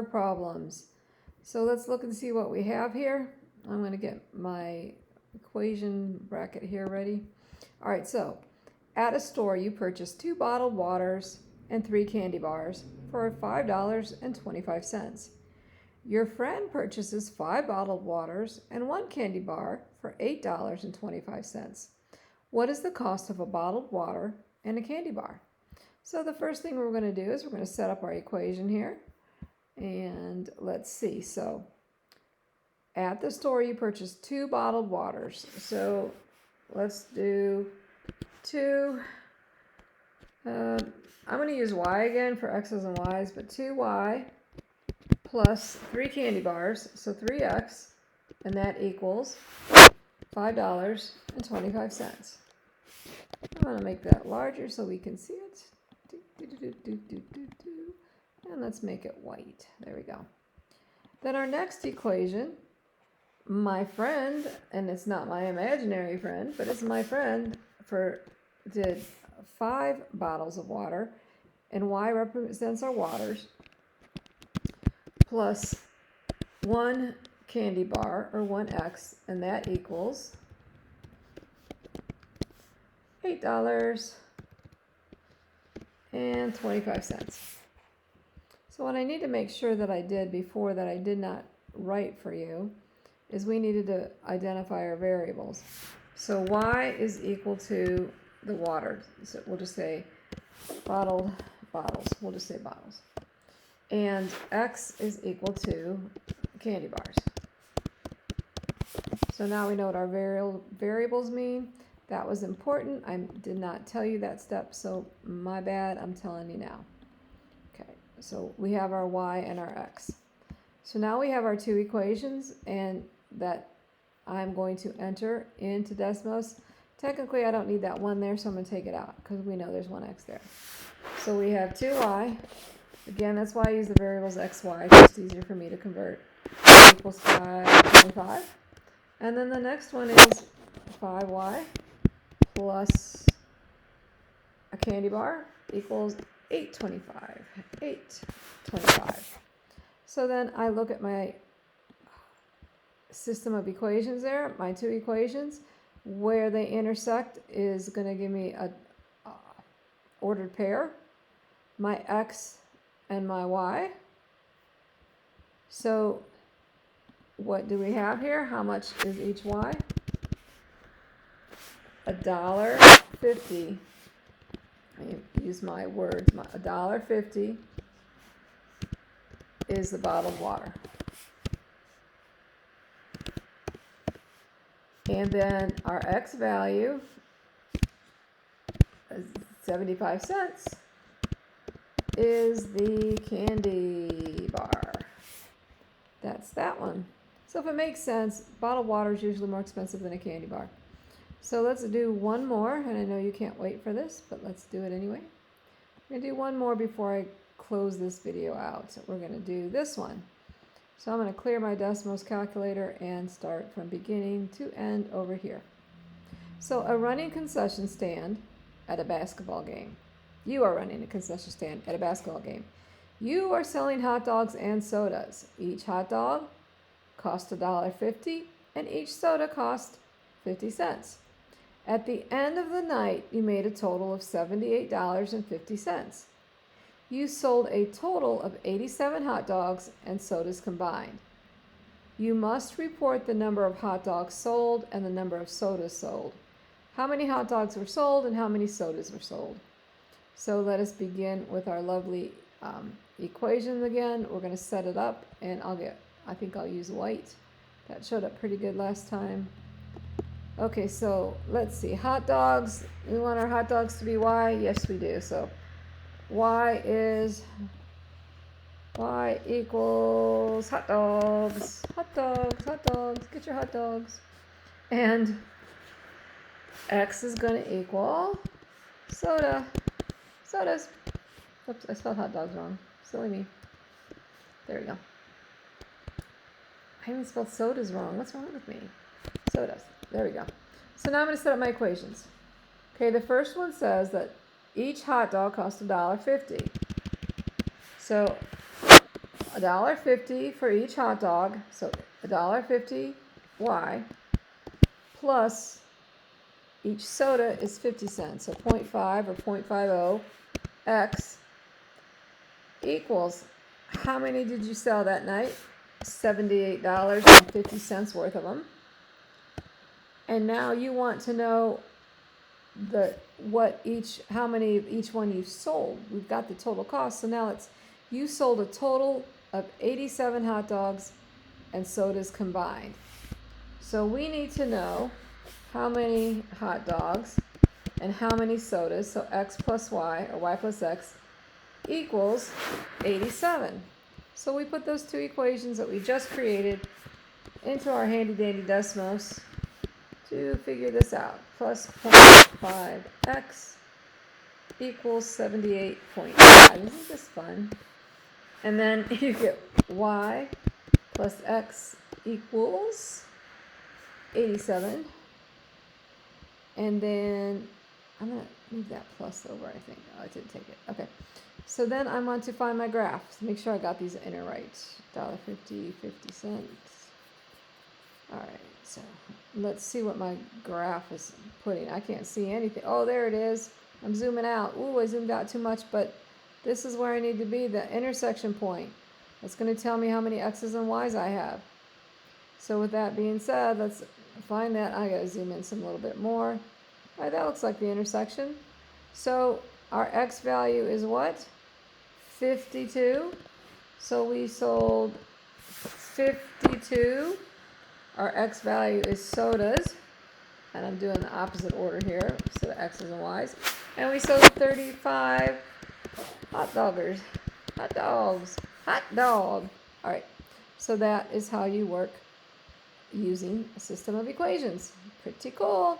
word problems. So let's look and see what we have here. I'm going to get my equation bracket here ready. All right, so at a store you purchase 2 bottled waters and 3 candy bars for $5.25. Your friend purchases 5 bottled waters and 1 candy bar for $8.25. What is the cost of a bottled water and a candy bar? So the first thing we're going to do is we're going to set up our equation here. And let's see. So at the store you purchase 2 bottled waters. So let's do 2. I'm going to use y again for x's and y's, but 2y plus 3 candy bars, so 3x, and that equals $5.25. I'm going to make that larger so we can see it. And let's make it white. There we go. Then our next equation, my friend, and it's not my imaginary friend, but it's my friend, did 5 bottles of water, and y represents our waters, plus 1 candy bar, or 1x, and that equals $8.25. So what I need to make sure that I did before that I did not write for you is we needed to identify our variables. So y is equal to the water. So we'll just say bottles. We'll just say bottles. And x is equal to candy bars. So now we know what our variables mean. That was important. I did not tell you that step, so my bad. I'm telling you now. Okay, so we have our y and our x. So now we have our 2 equations, and that I'm going to enter into Desmos. Technically, I don't need that 1 there, so I'm going to take it out because we know there's 1x there. So we have 2y. Again, that's why I use the variables x, y. It's just easier for me to convert. Equals 5.25. And then the next one is 5y plus a candy bar equals 8.25. 8.25. So then I look at my system of equations there, my 2 equations. Where they intersect is going to give me a ordered pair, my x and my y. So what do we have here? How much is each y? $1.50. I use my words. $1.50 is the bottled water. And then our x value is 75 cents is the candy bar. That's that one. So if it makes sense, bottled water is usually more expensive than a candy bar. So let's do one more, and I know you can't wait for this, but let's do it anyway. I'm going to do one more before I close this video out. So we're going to do this one. So I'm going to clear my Desmos calculator and start from beginning to end over here. So a running concession stand at a basketball game. You are running a concession stand at a basketball game. You are selling hot dogs and sodas. Each hot dog cost $1.50 and each soda cost 50 cents. At the end of the night, you made a total of $78.50. You sold a total of 87 hot dogs and sodas combined. You must report the number of hot dogs sold and the number of sodas sold. How many hot dogs were sold and how many sodas were sold? So let us begin with our lovely equation again. We're going to set it up, and I think I'll use white. That showed up pretty good last time. Okay, so let's see. Hot dogs. We want our hot dogs to be y? Yes, we do. So y equals hot dogs. Hot dogs, hot dogs. Get your hot dogs. And x is going to equal sodas. Oops, I spelled hot dogs wrong. Silly me. There we go. I even spelled sodas wrong. What's wrong with me? Sodas. There we go. So now I'm going to set up my equations. Okay, the first one says that each hot dog costs $1.50. So $1.50 for each hot dog, so $1.50 Y, plus each soda is 50 cents, so 0.5 or 0.50 X equals, how many did you sell that night? $78.50 worth of them. And now you want to know how many of each one you sold. We've got the total cost, so now you sold a total of 87 hot dogs and sodas combined. So we need to know how many hot dogs and how many sodas, so X plus Y, or Y plus X, equals 87. So we put those two equations that we just created into our handy dandy Desmos to figure this out. Plus 0.5X equals 78.5. Isn't this fun? And then you get Y plus X equals 87. And then I'm going to move that plus over, I think. Oh, I didn't take it. Okay. So then I want to find my graph. So make sure I got these in right. $1.50, 50 cents. All right. So let's see what my graph is putting. I can't see anything. Oh, there it is. I'm zooming out. Ooh, I zoomed out too much, but this is where I need to be, the intersection point. That's going to tell me how many X's and Y's I have. So with that being said, let's find that. I got to zoom in some a little bit more. All right, that looks like the intersection. So our X value is what? 52. So we sold 52. Our X value is sodas. And I'm doing the opposite order here, so the X's and Y's. And we sold 35 hot dogs. Hot dog. All right. So that is how you work using a system of equations. Pretty cool.